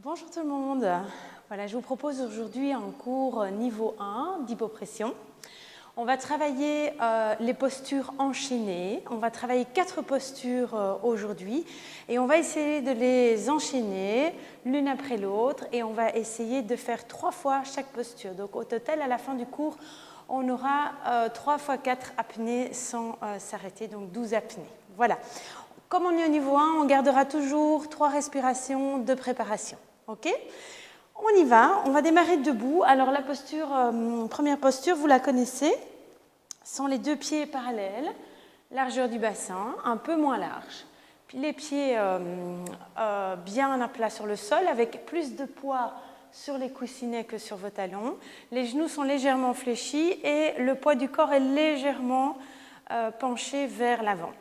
Bonjour tout le monde. Voilà, je vous propose aujourd'hui un cours niveau 1 d'hypopression. On va travailler les postures enchaînées. On va travailler 4 postures aujourd'hui et on va essayer de les enchaîner l'une après l'autre et on va essayer de faire 3 fois chaque posture. Donc au total, à la fin du cours, on aura 3 fois 4 apnées sans s'arrêter, donc 12 apnées. Voilà. Comme on est au niveau 1, on gardera toujours 3 respirations de préparation. OK ? On y va, on va démarrer debout. Alors la posture, première posture, vous la connaissez, sont les 2 pieds parallèles, largeur du bassin, un peu moins large. Puis les pieds bien à plat sur le sol, avec plus de poids sur les coussinets que sur vos talons. Les genoux sont légèrement fléchis et le poids du corps est légèrement penché vers l'avant.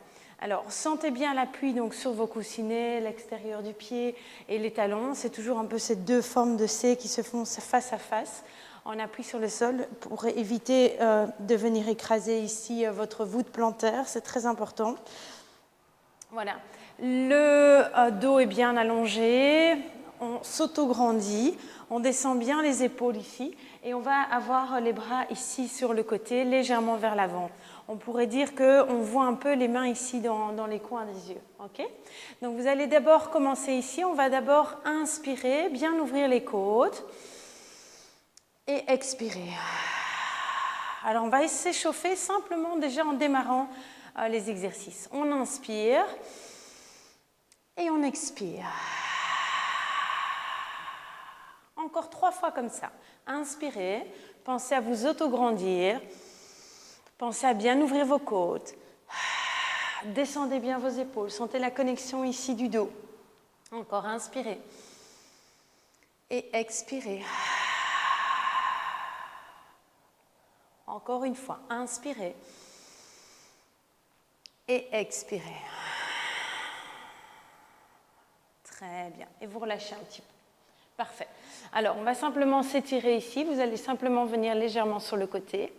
Alors, sentez bien l'appui donc sur vos coussinets, l'extérieur du pied et les talons. C'est toujours un peu ces 2 formes de C qui se font face à face. On appuie sur le sol pour éviter de venir écraser ici votre voûte plantaire. C'est très important. Voilà. Le dos est bien allongé. On s'auto-grandit. On descend bien les épaules ici. Et on va avoir les bras ici sur le côté, légèrement vers l'avant. On pourrait dire qu'on voit un peu les mains ici dans les coins des yeux. Okay ? Donc vous allez d'abord commencer ici. On va d'abord inspirer, bien ouvrir les côtes. Et expirer. Alors on va s'échauffer simplement déjà en démarrant les exercices. On inspire et on expire. Encore 3 fois comme ça. Inspirez, pensez à vous autograndir, pensez à bien ouvrir vos côtes, descendez bien vos épaules, sentez la connexion ici du dos. Encore inspirez et expirez. Encore une fois, inspirez et expirez. Très bien. Et vous relâchez un petit peu. Parfait. Alors, on va simplement s'étirer ici. Vous allez simplement venir légèrement sur le côté.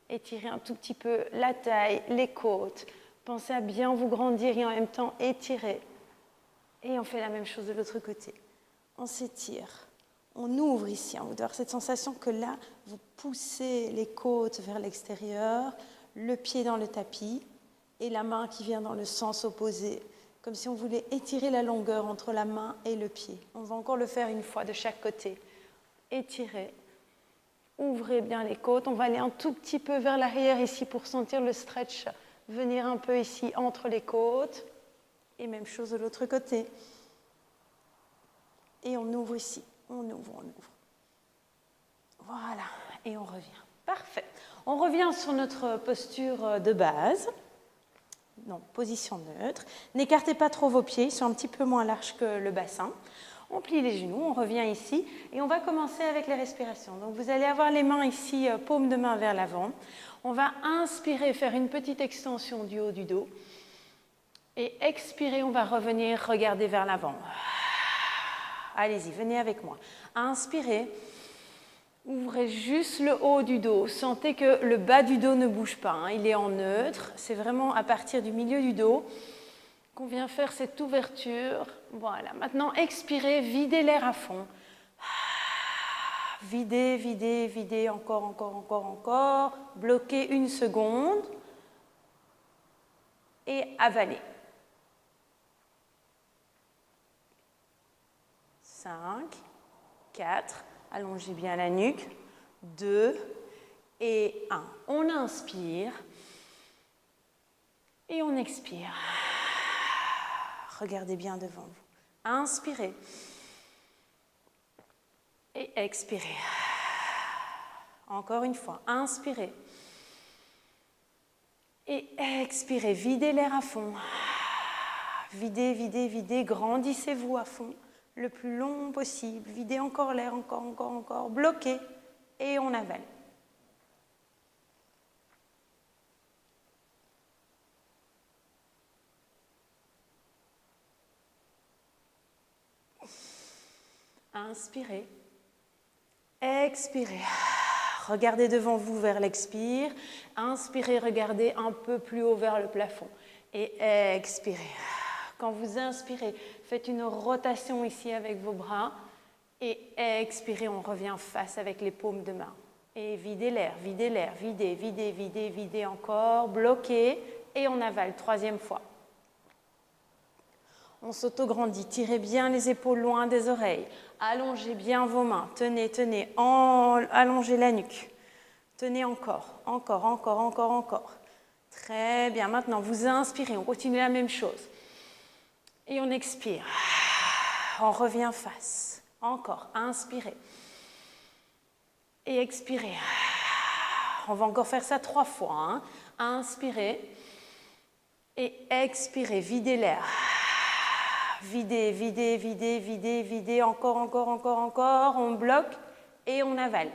Étirer un tout petit peu la taille, les côtes. Pensez à bien vous grandir et en même temps étirer. Et on fait la même chose de l'autre côté. On s'étire. On ouvre ici. On doit avoir cette sensation que là, vous poussez les côtes vers l'extérieur, le pied dans le tapis et la main qui vient dans le sens opposé, comme si on voulait étirer la longueur entre la main et le pied. On va encore le faire une fois de chaque côté. Étirez. Ouvrez bien les côtes. On va aller un tout petit peu vers l'arrière ici pour sentir le stretch venir un peu ici entre les côtes. Et même chose de l'autre côté. Et on ouvre ici. On ouvre, on ouvre. Voilà. Et on revient. Parfait. On revient sur notre posture de base. Donc, position neutre. N'écartez pas trop vos pieds. Ils sont un petit peu moins larges que le bassin. On plie les genoux. On revient ici. Et on va commencer avec les respirations. Donc, vous allez avoir les mains ici, paume de main vers l'avant. On va inspirer, faire une petite extension du haut du dos. Et expirer, on va revenir regarder vers l'avant. Allez-y, venez avec moi. Inspirez. Ouvrez juste le haut du dos. Sentez que le bas du dos ne bouge pas. Hein. Il est en neutre. C'est vraiment à partir du milieu du dos qu'on vient faire cette ouverture. Voilà. Maintenant, expirez. Videz l'air à fond. Videz, videz, videz. Encore, encore, encore, encore. Bloquez 1 seconde. Et avalez. 5, 4, allongez bien la nuque, 2 et 1. On inspire et on expire. Regardez bien devant vous. Inspirez et expirez. Encore une fois, inspirez et expirez. Videz l'air à fond. Videz, videz, videz. Grandissez-vous à fond. Le plus long possible. Videz encore l'air, encore, encore, encore. Bloquez et on avale. Inspirez. Expirez. Regardez devant vous vers l'expire. Inspirez, regardez un peu plus haut vers le plafond. Et expirez. Quand vous inspirez, faites une rotation ici avec vos bras Et expirez, on revient face avec les paumes de main. Et videz l'air, videz l'air, videz, videz, videz, videz encore, bloquez et on avale, troisième fois. On s'auto-grandit, tirez bien les épaules loin des oreilles, allongez bien vos mains, tenez, tenez, allongez la nuque. Tenez encore, encore, encore, encore, encore. Très bien, maintenant vous inspirez, on continue la même chose. Et on expire, on revient face, encore, inspirez. Et expirez. On va encore faire ça 3 fois. Hein. Inspirez et expirez, videz l'air. Videz, videz, videz, videz, videz, encore, encore, encore, encore. On bloque et on avale.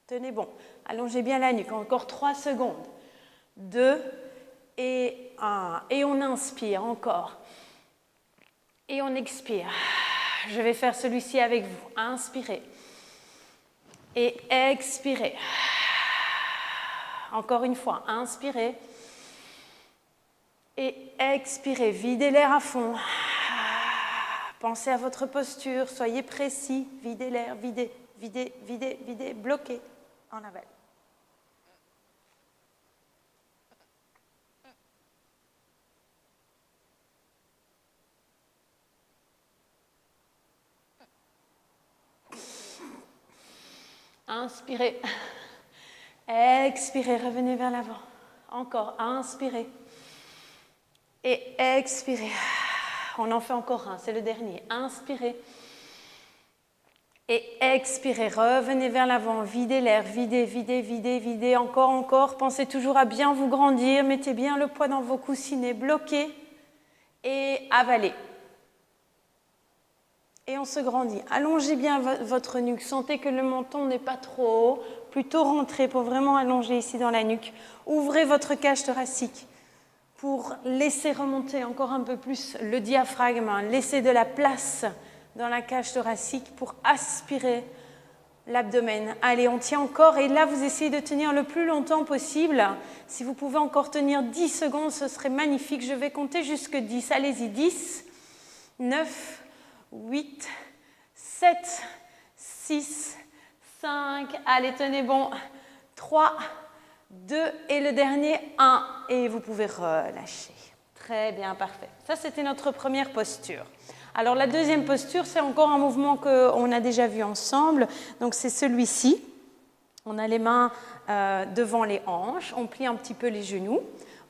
Tenez bon, allongez bien la nuque, encore 3 secondes. 2 et 1. Et on inspire encore. Et on expire. Je vais faire celui-ci avec vous. Inspirez. Et expirez. Encore une fois, inspirez. Et expirez. Videz l'air à fond. Pensez à votre posture. Soyez précis. Videz l'air. Videz, videz, videz, videz. Bloquez. En aval. Inspirez. Expirez, revenez vers l'avant. Encore, inspirez. Et expirez. On en fait encore un, c'est le dernier. Inspirez. Et expirez, revenez vers l'avant. Videz l'air, videz, videz, videz, videz. Encore, encore. Pensez toujours à bien vous grandir. Mettez bien le poids dans vos coussinets. Bloquez. Et avalez. Et on se grandit. Allongez bien votre nuque. Sentez que le menton n'est pas trop haut. Plutôt rentré pour vraiment allonger ici dans la nuque. Ouvrez votre cage thoracique pour laisser remonter encore un peu plus le diaphragme. Laissez de la place dans la cage thoracique pour aspirer l'abdomen. Allez, on tient encore. Et là, vous essayez de tenir le plus longtemps possible. Si vous pouvez encore tenir 10 secondes, ce serait magnifique. Je vais compter jusque 10. Allez-y, 10, 9, 8, 7, 6, 5, allez, tenez bon, 3, 2, et le dernier, 1, et vous pouvez relâcher. Très bien, parfait. Ça, c'était notre première posture. Alors, la deuxième posture, c'est encore un mouvement qu'on a déjà vu ensemble, donc c'est celui-ci. On a les mains devant les hanches, on plie un petit peu les genoux,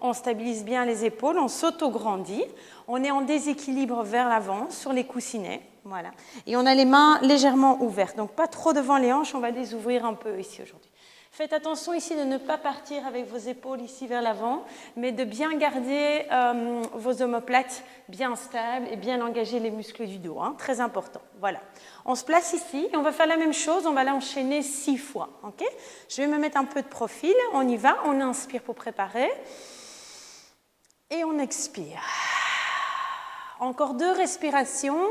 on stabilise bien les épaules, on s'auto-grandit, on est en déséquilibre vers l'avant sur les coussinets, voilà. Et on a les mains légèrement ouvertes, donc pas trop devant les hanches, on va les ouvrir un peu ici aujourd'hui. Faites attention ici de ne pas partir avec vos épaules ici vers l'avant, mais de bien garder vos omoplates bien stables et bien engager les muscles du dos, hein, très important. Voilà. On se place ici et on va faire la même chose, on va l'enchaîner 6 fois. Okay, je vais me mettre un peu de profil, on y va, on inspire pour préparer et on expire. Encore 2 respirations.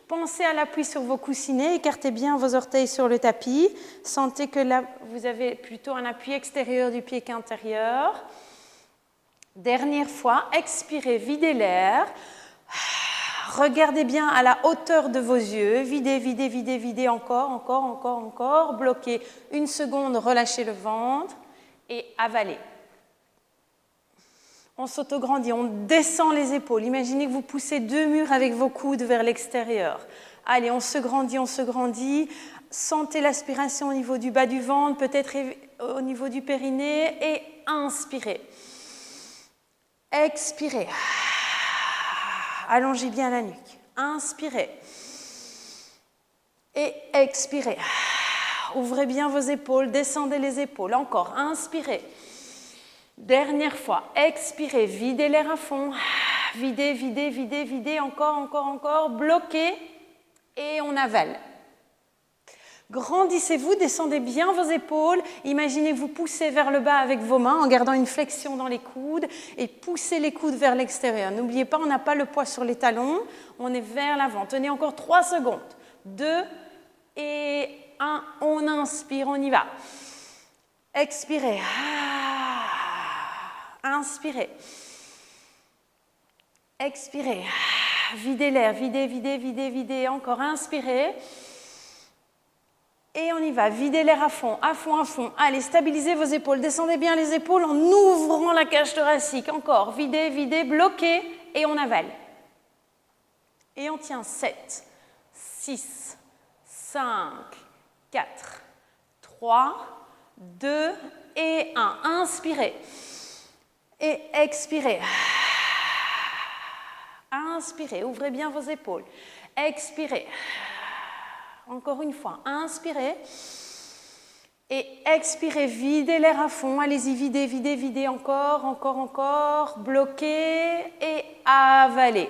Pensez à l'appui sur vos coussinets, écartez bien vos orteils sur le tapis. Sentez que là, vous avez plutôt un appui extérieur du pied qu'intérieur. Dernière fois, expirez, videz l'air. Regardez bien à la hauteur de vos yeux. Videz, videz, videz, videz, encore, encore, encore, encore. Bloquez 1 seconde, relâchez le ventre et avalez. On s'auto-grandit, on descend les épaules. Imaginez que vous poussez 2 murs avec vos coudes vers l'extérieur. Allez, on se grandit, on se grandit. Sentez l'aspiration au niveau du bas du ventre, peut-être au niveau du périnée. Et inspirez. Expirez. Allongez bien la nuque. Inspirez. Et expirez. Ouvrez bien vos épaules, descendez les épaules. Encore, inspirez. Dernière fois, expirez, videz l'air à fond, videz, videz, videz, videz, encore, encore, encore, bloquez et on avale. Grandissez-vous, descendez bien vos épaules, imaginez vous pousser vers le bas avec vos mains en gardant une flexion dans les coudes et poussez les coudes vers l'extérieur. N'oubliez pas, on n'a pas le poids sur les talons, on est vers l'avant. Tenez encore 3 secondes, 2 et 1, on inspire, on y va. Expirez. Inspirez. Expirez. Videz l'air, videz, videz, videz, videz. Encore, inspirez. Et on y va, videz l'air à fond, à fond, à fond. Allez, stabilisez vos épaules, descendez bien les épaules en ouvrant la cage thoracique. Encore, videz, videz, bloquez et on avale. Et on tient 7, 6, 5, 4, 3, 2 et 1. Inspirez et expirez. Inspirez, ouvrez bien vos épaules. Expirez. Encore une fois, inspirez. Et expirez, videz l'air à fond. Allez-y, videz, videz, videz. Encore, encore, encore. Bloquez et avalez.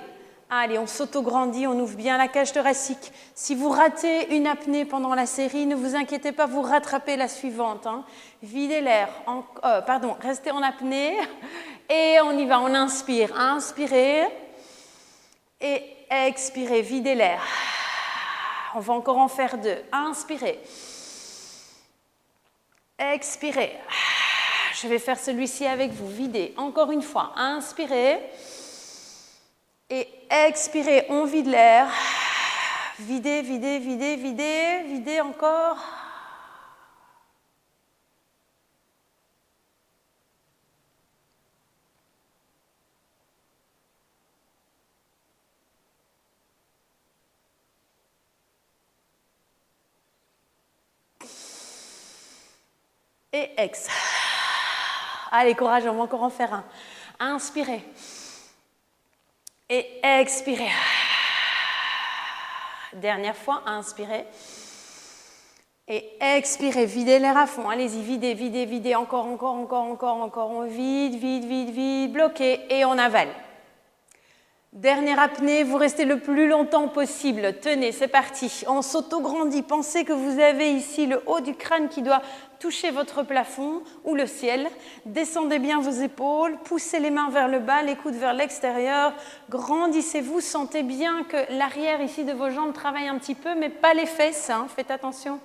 Allez, on s'auto-grandit, on ouvre bien la cage thoracique. Si vous ratez une apnée pendant la série, ne vous inquiétez pas, vous rattrapez la suivante. Videz l'air, restez en apnée. Et on y va, on inspire. Inspirez. Et expirez, videz l'air. On va encore en faire 2. Inspirez. Expirez. Je vais faire celui-ci avec vous. Videz. Encore une fois. Inspirez. Et expirez. On vide l'air. Videz, videz, videz, videz. Videz encore. Et ex. Allez, courage, on va encore en faire un. Inspirez. Et expirez. Dernière fois, inspirez. Et expirez, videz l'air à fond. Allez-y, videz, videz, videz. Encore, encore, encore, encore, encore. On vide, vide, vide, vide. Bloquez et on avale. Dernière apnée, vous restez le plus longtemps possible. Tenez, c'est parti. On s'auto-grandit. Pensez que vous avez ici le haut du crâne qui doit toucher votre plafond ou le ciel. Descendez bien vos épaules, poussez les mains vers le bas, les coudes vers l'extérieur. Grandissez-vous, sentez bien que l'arrière ici de vos jambes travaille un petit peu, mais pas les fesses. Faites attention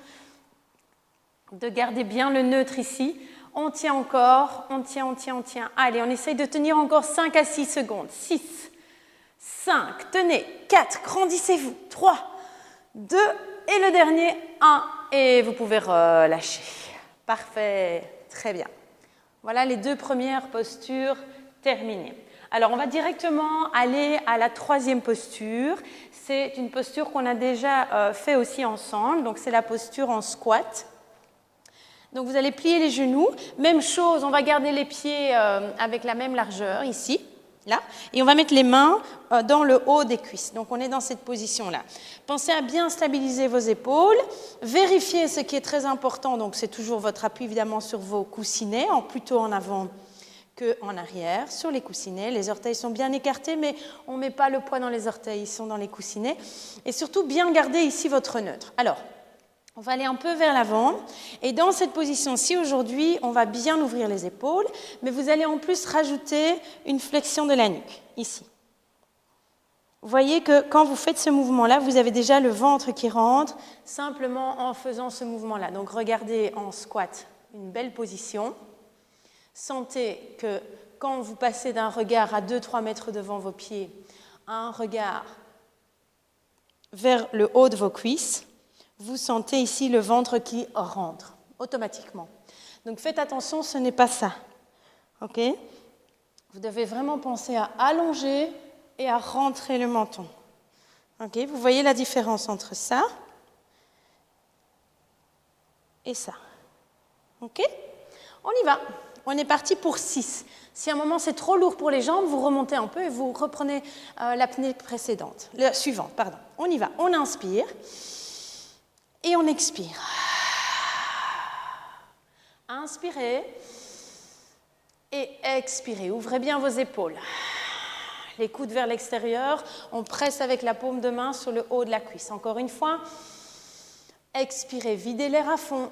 de garder bien le neutre ici. On tient encore, on tient, on tient, on tient. Allez, on essaye de tenir encore 5 à 6 secondes. 6. 5, tenez, 4, grandissez-vous, 3, 2, et le dernier, 1, et vous pouvez relâcher. Parfait, très bien. Voilà les 2 premières postures terminées. Alors, on va directement aller à la 3e posture. C'est une posture qu'on a déjà fait aussi ensemble, donc c'est la posture en squat. Donc, vous allez plier les genoux. Même chose, on va garder les pieds avec la même largeur ici. Là, et on va mettre les mains dans le haut des cuisses. Donc, on est dans cette position-là. Pensez à bien stabiliser vos épaules. Vérifiez ce qui est très important. Donc, c'est toujours votre appui, évidemment, sur vos coussinets, plutôt en avant qu'en arrière. Sur les coussinets, les orteils sont bien écartés, mais on ne met pas le poids dans les orteils, ils sont dans les coussinets. Et surtout, bien garder ici votre neutre. Alors, on va aller un peu vers l'avant. Et dans cette position-ci, aujourd'hui, on va bien ouvrir les épaules, mais vous allez en plus rajouter une flexion de la nuque, ici. Vous voyez que quand vous faites ce mouvement-là, vous avez déjà le ventre qui rentre, simplement en faisant ce mouvement-là. Donc, regardez en squat, une belle position. Sentez que quand vous passez d'un regard à 2-3 mètres devant vos pieds, à un regard vers le haut de vos cuisses, vous sentez ici le ventre qui rentre automatiquement. Donc faites attention, ce n'est pas ça. Ok ? Vous devez vraiment penser à allonger et à rentrer le menton. Ok ? Vous voyez la différence entre ça et ça. Ok ? On y va. On est parti pour 6. Si à un moment c'est trop lourd pour les jambes, vous remontez un peu et vous reprenez l'apnée suivante. On y va. On inspire. Et on expire. Inspirez et expirez. Ouvrez bien vos épaules. Les coudes vers l'extérieur. On presse avec la paume de main sur le haut de la cuisse. Encore une fois. Expirez. Videz l'air à fond.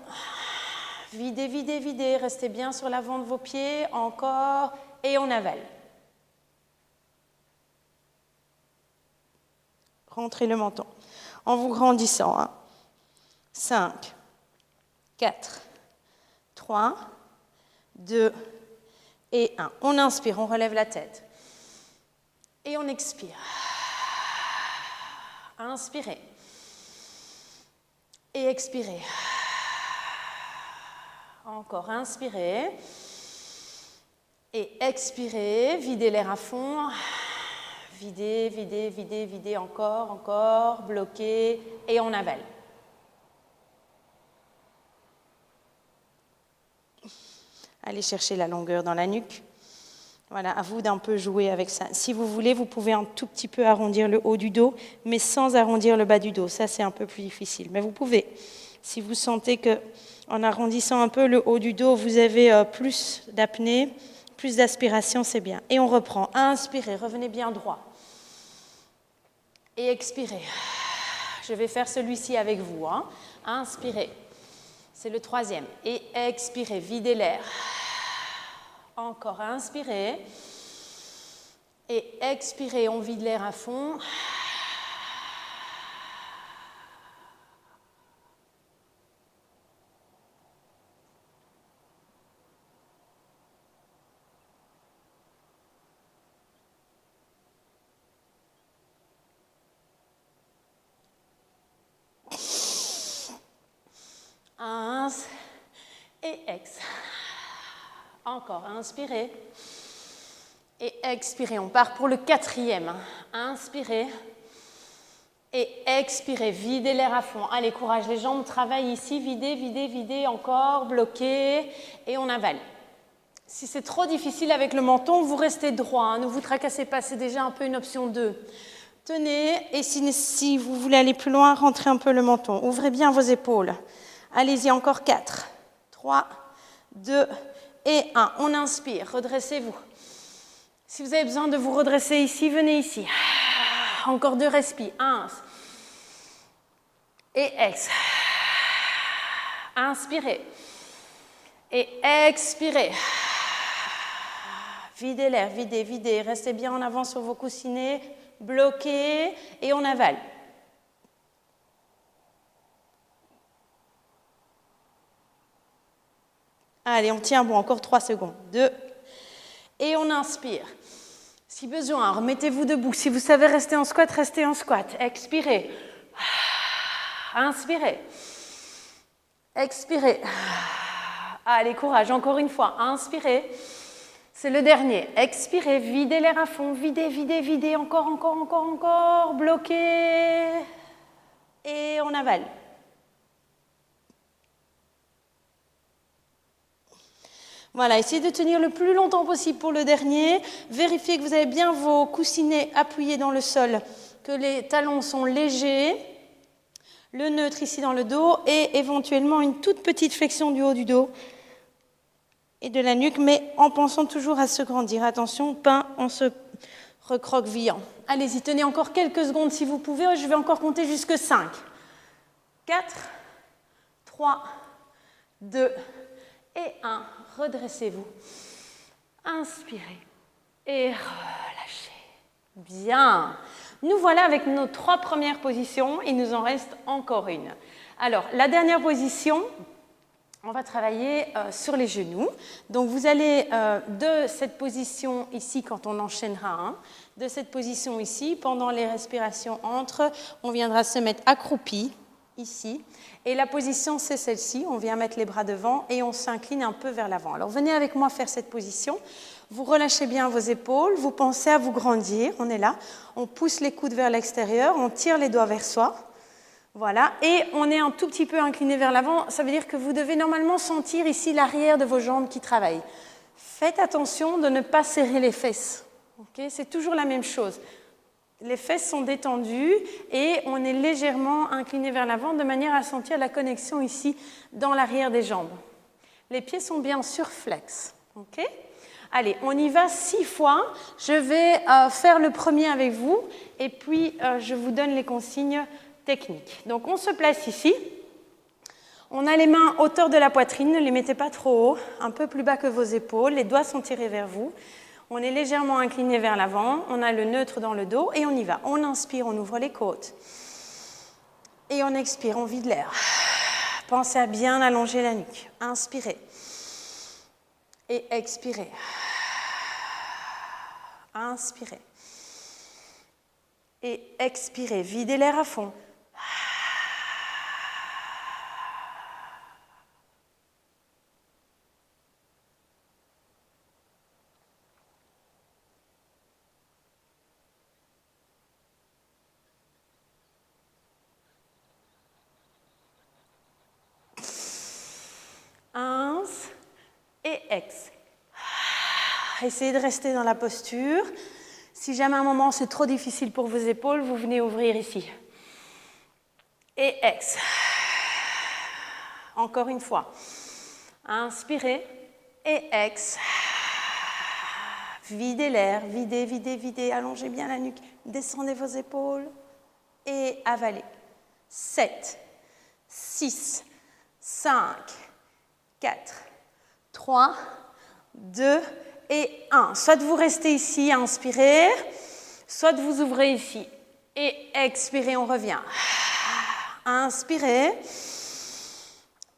Videz, videz, videz. Restez bien sur l'avant de vos pieds. Encore. Et on avale. Rentrez le menton. En vous grandissant. 5, 4, 3, 2 et 1. On inspire, on relève la tête. Et on expire. Inspirez. Et expirez. Encore, inspirez. Et expirez. Videz l'air à fond. Videz, videz, videz, videz. Encore, encore. Bloquez. Et on avale. Allez chercher la longueur dans la nuque. Voilà, à vous d'un peu jouer avec ça. Si vous voulez, vous pouvez un tout petit peu arrondir le haut du dos, mais sans arrondir le bas du dos. Ça, c'est un peu plus difficile. Mais vous pouvez. Si vous sentez qu'en arrondissant un peu le haut du dos, vous avez plus d'apnée, plus d'aspiration, c'est bien. Et on reprend. Inspirez, revenez bien droit. Et expirez. Je vais faire celui-ci avec vous. Hein. Inspirez. C'est le troisième. Et expirez, videz l'air. Encore, inspirez. Et expirez, on vide l'air à fond. Ins et ex. Encore, inspirez. Et expirez. On part pour le quatrième. Inspirez. Et expirez. Videz l'air à fond. Allez, courage. Les jambes travaillent ici. Videz, videz, videz. Encore. Bloquez. Et on avale. Si c'est trop difficile avec le menton, vous restez droit. Hein. Ne vous tracassez pas. C'est déjà un peu une option 2. Tenez. Et si vous voulez aller plus loin, rentrez un peu le menton. Ouvrez bien vos épaules. Allez-y, encore 4, 3, 2 et 1. On inspire, redressez-vous. Si vous avez besoin de vous redresser ici, venez ici. Encore 2 respires. 1 et ex. Inspirez. Et expirez. Videz l'air, videz, videz. Restez bien en avant sur vos coussinets. Bloquez et on avale. Allez, on tient bon, encore 3 secondes. 2. Et on inspire. Si besoin, remettez-vous debout. Si vous savez rester en squat, restez en squat. Expirez. Inspirez. Expirez. Allez, courage, encore une fois. Inspirez. C'est le dernier. Expirez, videz l'air à fond. Videz, videz, videz. Encore, encore, encore, encore. Bloquez. Et on avale. Voilà, essayez de tenir le plus longtemps possible pour le dernier. Vérifiez que vous avez bien vos coussinets appuyés dans le sol, que les talons sont légers, le neutre ici dans le dos et éventuellement une toute petite flexion du haut du dos et de la nuque, mais en pensant toujours à se grandir. Attention, pas en se recroquevillant. Allez-y, tenez encore quelques secondes si vous pouvez. Je vais encore compter jusque 5. 4, 3, 2 et 1. Redressez-vous. Inspirez et relâchez. Bien. Nous voilà avec nos 3 premières positions. Il nous en reste encore une. Alors, la dernière position, on va travailler sur les genoux. Donc, vous allez de cette position ici, quand on enchaînera, hein, de cette position ici, pendant les respirations entre, on viendra se mettre accroupi, ici. Et la position, c'est celle-ci. On vient mettre les bras devant et on s'incline un peu vers l'avant. Alors, venez avec moi faire cette position. Vous relâchez bien vos épaules. Vous pensez à vous grandir. On est là. On pousse les coudes vers l'extérieur. On tire les doigts vers soi. Voilà. Et on est un tout petit peu incliné vers l'avant. Ça veut dire que vous devez normalement sentir ici l'arrière de vos jambes qui travaillent. Faites attention de ne pas serrer les fesses. Okay ? C'est toujours la même chose. Les fesses sont détendues et on est légèrement incliné vers l'avant de manière à sentir la connexion ici dans l'arrière des jambes. Les pieds sont bien sur flex. Okay ? Allez, on y va 6 fois. Je vais faire le premier avec vous et puis je vous donne les consignes techniques. Donc on se place ici. On a les mains hauteur de la poitrine, ne les mettez pas trop haut, un peu plus bas que vos épaules. Les doigts sont tirés vers vous. On est légèrement incliné vers l'avant, on a le neutre dans le dos et on y va. On inspire, on ouvre les côtes. Et on expire, on vide l'air. Pensez à bien allonger la nuque. Inspirez. Et expirez. Inspirez. Et expirez, videz l'air à fond. Ins et ex. Essayez de rester dans la posture. Si jamais à un moment c'est trop difficile pour vos épaules, vous venez ouvrir ici. Et ex. Encore une fois. Inspirez et ex. Videz l'air, videz, videz, videz. Allongez bien la nuque. Descendez vos épaules et avalez. 7, 6, 5, 4, 3, 2 et 1. Soit vous restez ici, inspirez, soit vous ouvrez ici et expirez, on revient. Inspirez,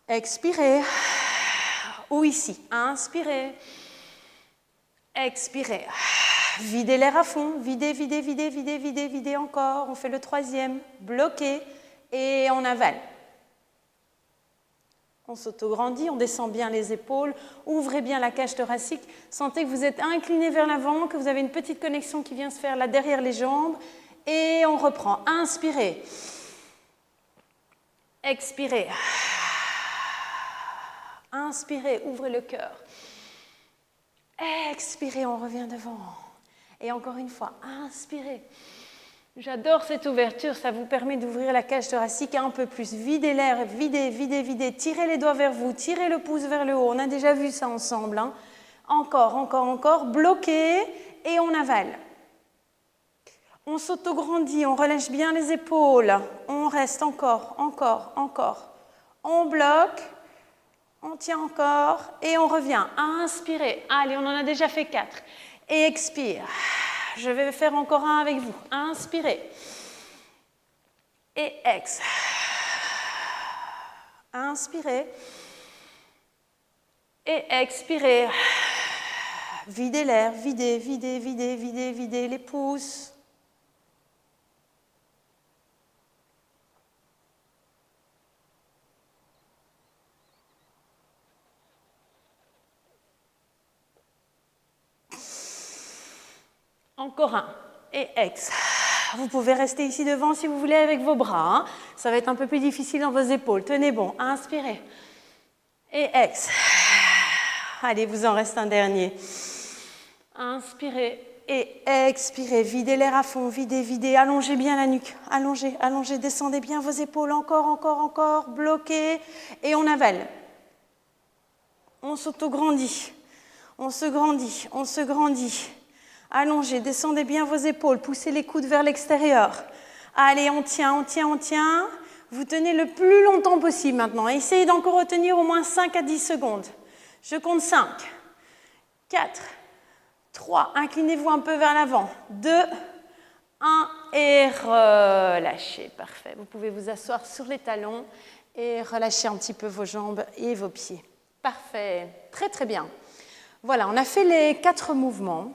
expirez, ou ici, inspirez, expirez. Videz l'air à fond, videz, videz, videz, videz, videz, videz encore. On fait le troisième, bloquez et on avale. On s'autograndit, on descend bien les épaules, ouvrez bien la cage thoracique, sentez que vous êtes incliné vers l'avant, que vous avez une petite connexion qui vient se faire là derrière les jambes et on reprend. Inspirez, expirez, inspirez, ouvrez le cœur, expirez, on revient devant et encore une fois, inspirez. J'adore cette ouverture, ça vous permet d'ouvrir la cage thoracique un peu plus. Videz l'air, videz, videz, videz. Tirez les doigts vers vous, tirez le pouce vers le haut. On a déjà vu ça ensemble. Hein. Encore, encore, encore. Bloquez et on avale. On s'autograndit, on relâche bien les épaules. On reste encore, encore, encore. On bloque, on tient encore et on revient. Inspirez. Allez, on en a déjà fait 4. Et expire. Je vais faire encore un avec vous. Inspirez. Et ex. Inspirez. Et expirez. Videz l'air. Videz, videz, videz, videz, videz les pouces. Encore un. Et ex. Vous pouvez rester ici devant si vous voulez avec vos bras. Hein. Ça va être un peu plus difficile dans vos épaules. Tenez bon. Inspirez. Et ex. Allez, vous en reste un dernier. Inspirez et expirez. Videz l'air à fond. Videz, videz. Allongez bien la nuque. Allongez, allongez. Descendez bien vos épaules. Encore, encore, encore. Bloquez. Et on avale. On s'autograndit. On se grandit. On se grandit. Allongez, descendez bien vos épaules, poussez les coudes vers l'extérieur. Allez, on tient, on tient, on tient. Vous tenez le plus longtemps possible maintenant. Essayez d'encore retenir au moins 5 à 10 secondes. Je compte 5, 4, 3. Inclinez-vous un peu vers l'avant. 2, 1 et relâchez. Parfait. Vous pouvez vous asseoir sur les talons et relâcher un petit peu vos jambes et vos pieds. Parfait. Très, très bien. Voilà, on a fait les 4 mouvements.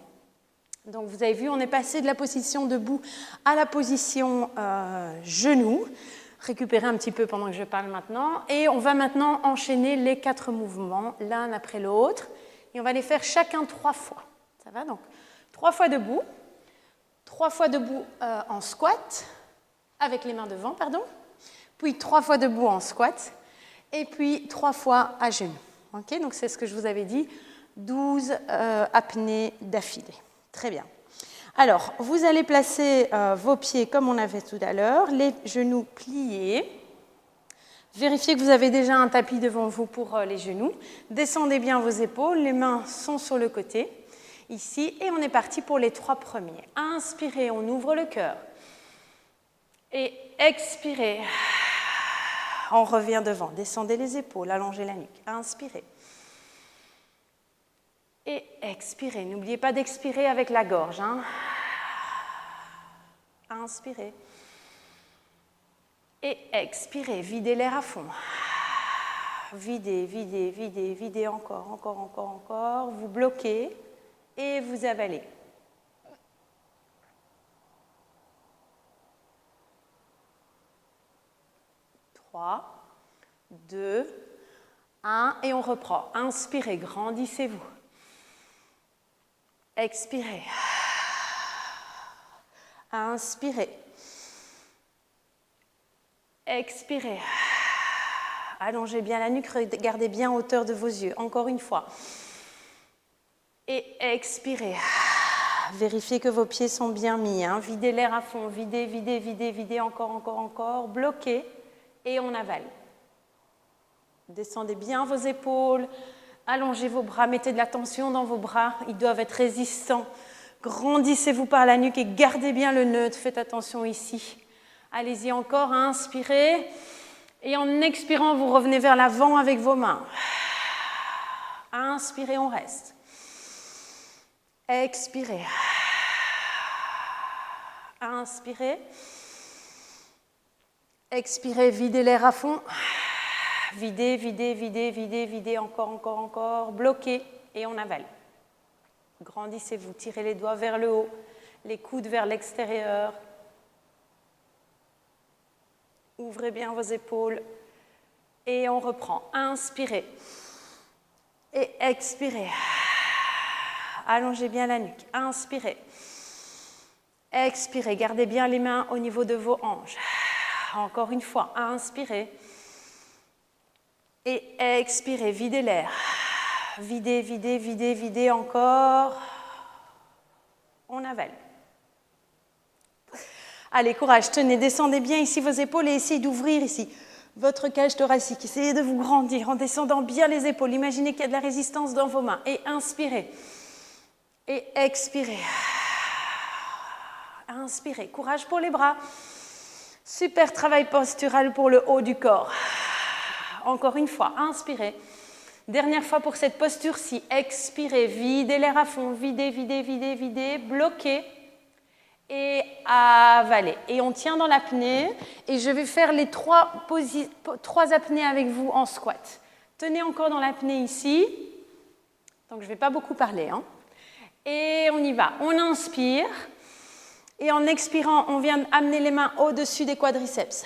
Donc vous avez vu, on est passé de la position debout à la position genou. Récupérez un petit peu pendant que je parle maintenant. Et on va maintenant enchaîner les 4 mouvements, l'un après l'autre. Et on va les faire chacun 3 fois. Ça va donc 3 fois debout, 3 fois debout en squat, avec les mains devant, pardon. Puis 3 fois debout en squat. Et puis 3 fois à genoux. Okay, donc c'est ce que je vous avais dit, 12 apnées d'affilée. Très bien. Alors, vous allez placer vos pieds comme on avait tout à l'heure, les genoux pliés. Vérifiez que vous avez déjà un tapis devant vous pour les genoux. Descendez bien vos épaules, les mains sont sur le côté, ici. Et on est parti pour les 3 premiers. Inspirez, on ouvre le cœur. Et expirez, on revient devant. Descendez les épaules, allongez la nuque. Inspirez. Et expirez. N'oubliez pas d'expirer avec la gorge. Hein. Inspirez. Et expirez. Videz l'air à fond. Videz, videz, videz, videz encore, encore, encore, encore. Vous bloquez et vous avalez. 3, 2, 1, et on reprend. Inspirez, grandissez-vous. Expirez. Inspirez. Expirez. Allongez bien la nuque, regardez bien hauteur de vos yeux. Encore une fois. Et expirez. Vérifiez que vos pieds sont bien mis. Hein. Videz l'air à fond. Videz, videz, videz, videz. Encore, encore, encore. Bloquez. Et on avale. Descendez bien vos épaules. Allongez vos bras. Mettez de la tension dans vos bras. Ils doivent être résistants. Grandissez-vous par la nuque et gardez bien le neutre. Faites attention ici. Allez-y encore. Inspirez. Et en expirant, vous revenez vers l'avant avec vos mains. Inspirez, on reste. Expirez. Inspirez. Expirez, videz l'air à fond. Videz, videz, videz, videz, videz, encore, encore, encore. Bloquez et on avale. Grandissez-vous, tirez les doigts vers le haut, les coudes vers l'extérieur. Ouvrez bien vos épaules et on reprend. Inspirez et expirez. Allongez bien la nuque. Inspirez. Expirez. Gardez bien les mains au niveau de vos hanches. Encore une fois. Inspirez. Et expirez. Videz l'air. Videz, videz, videz, videz encore. On avale. Allez, courage, tenez, descendez bien ici vos épaules et essayez d'ouvrir ici votre cage thoracique. Essayez de vous grandir en descendant bien les épaules. Imaginez qu'il y a de la résistance dans vos mains. Et inspirez. Et expirez. Inspirez. Courage pour les bras. Super travail postural pour le haut du corps. Encore une fois, inspirez. Dernière fois pour cette posture-ci. Expirez. Videz l'air à fond. Videz, videz, videz, videz. Bloquez. Et avaler. Et on tient dans l'apnée. Et je vais faire les trois apnées avec vous en squat. Tenez encore dans l'apnée ici. Donc je ne vais pas beaucoup parler. Hein. Et on y va. On inspire. Et en expirant, on vient amener les mains au-dessus des quadriceps.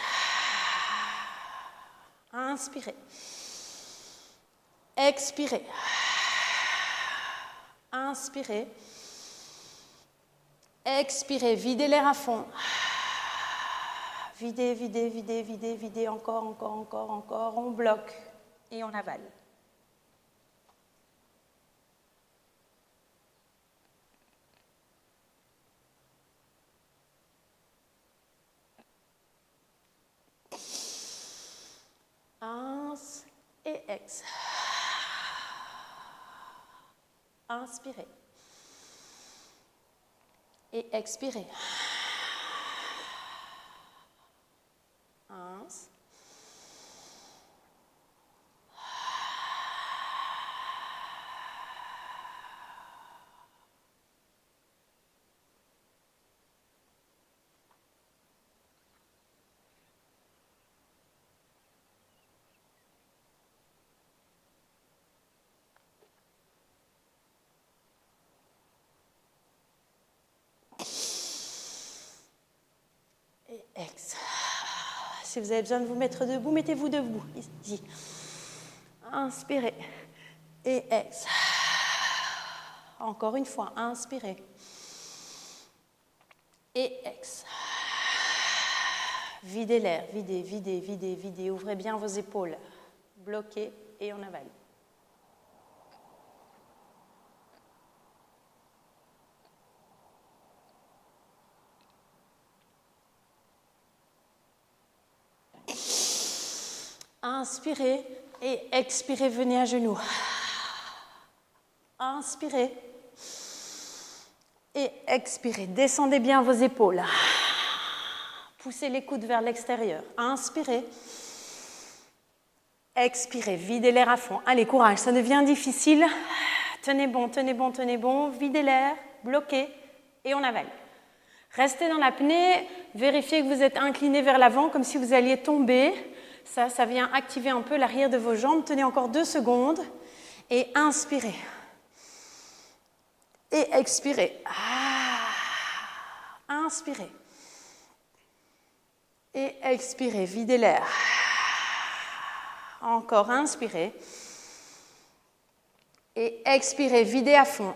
Inspirez. Expirez. Inspirez. Expirez, videz l'air à fond. Videz, videz, videz, videz, videz, encore, encore, encore, encore. On bloque et on avale. Ins et ex. Inspirez. Et expirez. Ins. Ex. Si vous avez besoin de vous mettre debout, mettez-vous debout. Ici. Inspirez. Et ex. Encore une fois. Inspirez. Et ex. Videz l'air. Videz, videz, videz, videz. Ouvrez bien vos épaules. Bloquez et on avale. Inspirez et expirez, venez à genoux. Inspirez et expirez. Descendez bien vos épaules. Poussez les coudes vers l'extérieur. Inspirez. Expirez, videz l'air à fond. Allez, courage, ça devient difficile. Tenez bon, tenez bon, tenez bon. Videz l'air, bloquez et on avale. Restez dans l'apnée. Vérifiez que vous êtes incliné vers l'avant comme si vous alliez tomber. Ça vient activer un peu l'arrière de vos jambes. Tenez encore 2 secondes et inspirez. Et expirez. Inspirez. Et expirez. Videz l'air. Encore, inspirez. Et expirez, videz à fond.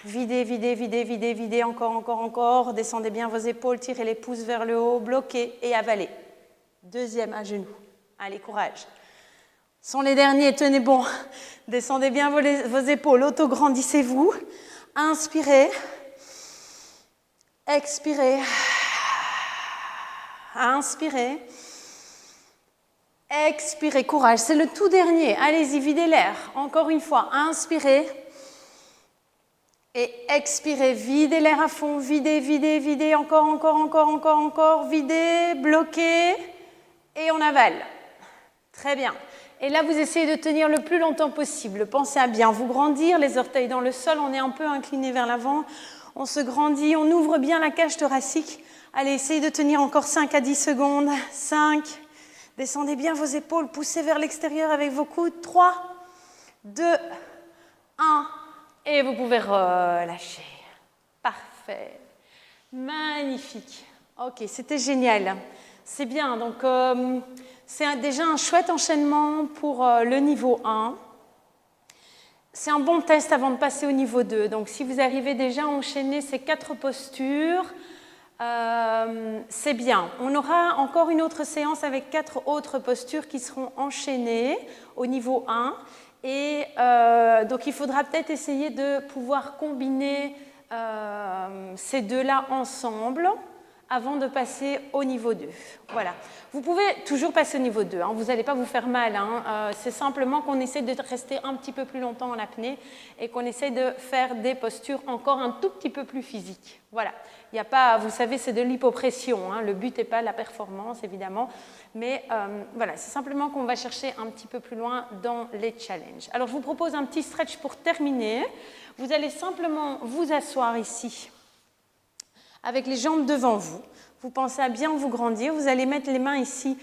Videz, videz, videz, videz, videz, encore, encore, encore. Descendez bien vos épaules, tirez les pouces vers le haut, bloquez et avalez. Deuxième à genoux. Allez, courage. Ce sont les derniers, tenez bon. Descendez bien vos épaules, auto-grandissez-vous. Inspirez. Expirez. Inspirez. Expirez, courage. C'est le tout dernier. Allez-y, videz l'air. Encore une fois, inspirez. Et expirez, videz l'air à fond. Videz, videz, videz. Encore, encore, encore, encore, encore. Videz, bloquez. Et on avale. Très bien. Et là, vous essayez de tenir le plus longtemps possible. Pensez à bien vous grandir, les orteils dans le sol. On est un peu incliné vers l'avant. On se grandit, on ouvre bien la cage thoracique. Allez, essayez de tenir encore 5 à 10 secondes. 5. Descendez bien vos épaules, poussez vers l'extérieur avec vos coudes. 3, 2, 1. Et vous pouvez relâcher. Parfait. Magnifique. Ok, c'était génial. C'est bien. Donc, c'est déjà un chouette enchaînement pour le niveau 1. C'est un bon test avant de passer au niveau 2. Donc, si vous arrivez déjà à enchaîner ces 4 postures, c'est bien. On aura encore une autre séance avec 4 autres postures qui seront enchaînées au niveau 1. Et donc, il faudra peut-être essayer de pouvoir combiner ces deux-là ensemble avant de passer au niveau 2. Voilà. Vous pouvez toujours passer au niveau 2, hein. Vous n'allez pas vous faire mal. Hein. C'est simplement qu'on essaie de rester un petit peu plus longtemps en apnée et qu'on essaie de faire des postures encore un tout petit peu plus physiques. Voilà. Il n'y a pas, vous savez, c'est de l'hypopression. Hein. Le but n'est pas la performance, évidemment. Mais voilà, c'est simplement qu'on va chercher un petit peu plus loin dans les challenges. Alors, je vous propose un petit stretch pour terminer. Vous allez simplement vous asseoir ici, avec les jambes devant vous. Vous pensez à bien vous grandir. Vous allez mettre les mains ici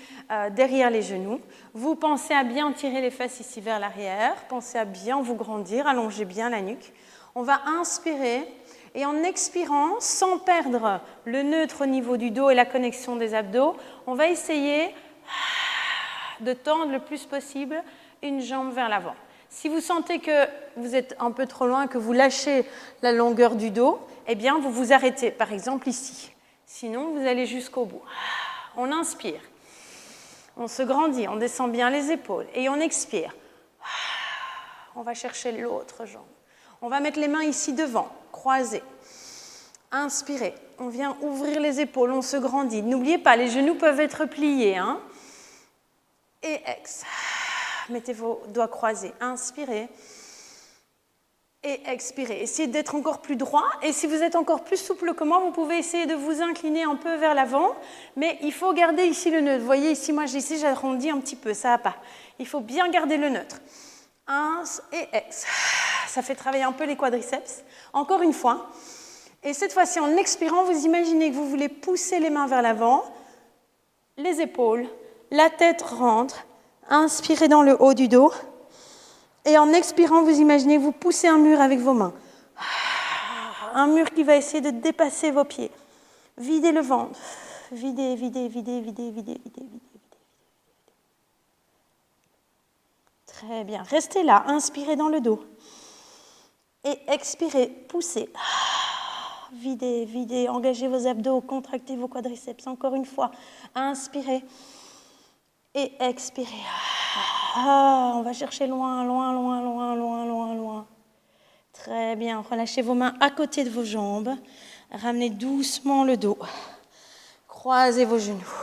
derrière les genoux. Vous pensez à bien tirer les fesses ici vers l'arrière. Pensez à bien vous grandir. Allongez bien la nuque. On va inspirer. Et en expirant, sans perdre le neutre au niveau du dos et la connexion des abdos, on va essayer de tendre le plus possible une jambe vers l'avant. Si vous sentez que vous êtes un peu trop loin, que vous lâchez la longueur du dos, eh bien, vous vous arrêtez, par exemple ici. Sinon, vous allez jusqu'au bout. On inspire. On se grandit, on descend bien les épaules. Et on expire. On va chercher l'autre jambe. On va mettre les mains ici devant, croisées. Inspirez. On vient ouvrir les épaules, on se grandit. N'oubliez pas, les genoux peuvent être pliés. Hein. Et ex. Mettez vos doigts croisés. Inspirez. Et expirez. Essayez d'être encore plus droit. Et si vous êtes encore plus souple que moi, vous pouvez essayer de vous incliner un peu vers l'avant. Mais il faut garder ici le neutre. Vous voyez, ici, moi, j'arrondis un petit peu. Ça va pas. Il faut bien garder le neutre. Ins et ex. Ça fait travailler un peu les quadriceps. Encore une fois. Et cette fois-ci, en expirant, vous imaginez que vous voulez pousser les mains vers l'avant, les épaules, la tête rentre. Inspirez dans le haut du dos. Et en expirant, vous imaginez que vous poussez un mur avec vos mains. Un mur qui va essayer de dépasser vos pieds. Videz le ventre. Videz, videz, videz, videz, videz, videz, videz. Très bien. Restez là. Inspirez dans le dos. Et expirez. Poussez. Videz, videz. Engagez vos abdos. Contractez vos quadriceps. Encore une fois. Inspirez. Et expirez. On va chercher loin, loin, loin, loin, loin, loin, loin. Très bien. Relâchez vos mains à côté de vos jambes. Ramenez doucement le dos. Croisez vos genoux.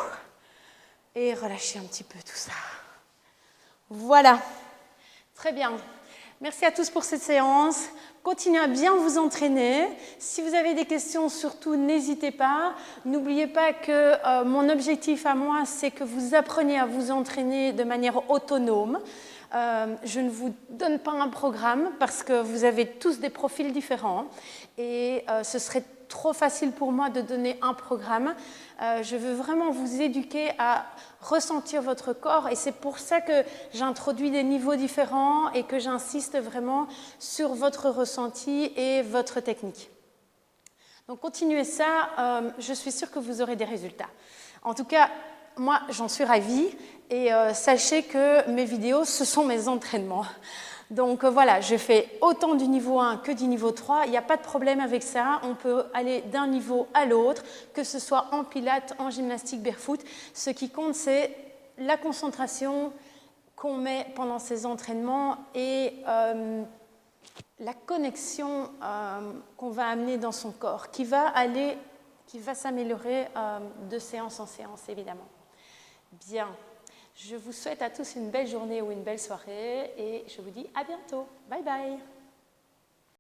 Et relâchez un petit peu tout ça. Voilà. Très bien. Merci à tous pour cette séance. Continuez à bien vous entraîner. Si vous avez des questions, surtout, n'hésitez pas. N'oubliez pas que mon objectif à moi, c'est que vous appreniez à vous entraîner de manière autonome. Je ne vous donne pas un programme parce que vous avez tous des profils différents et ce serait trop facile pour moi de donner un programme. Je veux vraiment vous éduquer à ressentir votre corps et c'est pour ça que j'introduis des niveaux différents et que j'insiste vraiment sur votre ressenti et votre technique. Donc continuez ça, je suis sûre que vous aurez des résultats. En tout cas, moi, j'en suis ravie et sachez que mes vidéos, ce sont mes entraînements. Donc voilà, je fais autant du niveau 1 que du niveau 3, il n'y a pas de problème avec ça, on peut aller d'un niveau à l'autre, que ce soit en pilates, en gymnastique barefoot. Ce qui compte, c'est la concentration qu'on met pendant ces entraînements et la connexion qu'on va amener dans son corps, qui va s'améliorer de séance en séance, évidemment. Bien. Je vous souhaite à tous une belle journée ou une belle soirée et je vous dis à bientôt. Bye bye.